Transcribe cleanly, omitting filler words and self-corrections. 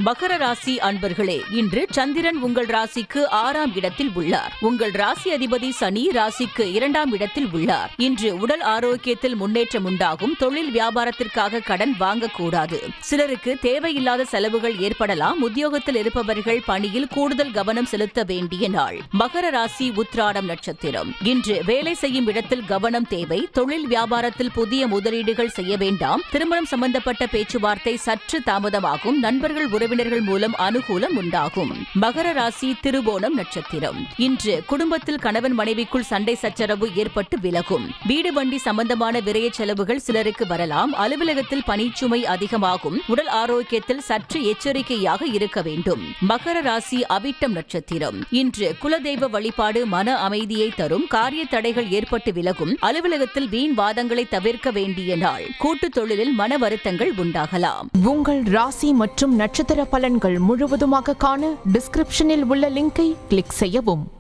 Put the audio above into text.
மகர ராசி அன்பர்களே, இன்று சந்திரன் உங்கள் ராசிக்கு 6ஆம் இடத்தில் உள்ளார். உங்கள் ராசி அதிபதி சனி ராசிக்கு 2ஆம் இடத்தில் உள்ளார். இன்று உடல் ஆரோக்கியத்தில் முன்னேற்றம் உண்டாகும். தொழில் வியாபாரத்திற்காக கடன் வாங்கக்கூடாது. சிலருக்கு தேவையில்லாத செலவுகள் ஏற்படலாம். உத்தியோகத்தில் இருப்பவர்கள் பணியில் கூடுதல் கவனம் செலுத்த வேண்டிய நாள். மகர ராசி உத்திராடம் நட்சத்திரம். இன்று வேலை செய்யும் இடத்தில் கவனம் தேவை. தொழில் வியாபாரத்தில் புதிய முதலீடுகள் செய்ய வேண்டாம். திருமணம் சம்பந்தப்பட்ட பேச்சுவார்த்தை சற்று தாமதமாகும். நண்பர்கள் உறவினர்கள் மூலம் அனுகூலம் உண்டாகும். மகர ராசி திருவோணம் நட்சத்திரம். இன்று குடும்பத்தில் கணவன் மனைவிக்குள் சண்டை சச்சரவு ஏற்பட்டு விலகும். வீடு வண்டி சம்பந்தமான விரய செலவுகள் சிலருக்கு வரலாம். அலுவலகத்தில் பணிச்சுமை அதிகமாகும். உடல் ஆரோக்கியத்தில் சற்று எச்சரிக்கையாக இருக்க வேண்டும். மகர ராசி அவிட்டம் நட்சத்திரம். இன்று குலதெய்வ வழிபாடு மன அமைதியை தரும். காரிய தடைகள் ஏற்பட்டு விலகும். அலுவலகத்தில் வீண் வாதங்களை தவிர்க்க வேண்டிய நாள். கூட்டுத் தொழிலில் மன வருத்தங்கள் உண்டாகலாம். உங்கள் ராசி மற்றும் நட்சத்திர பலன்கள் முழுவதுமாக காண டிஸ்கிரிப்ஷனில் உள்ள லிங்கை கிளிக் செய்யவும்.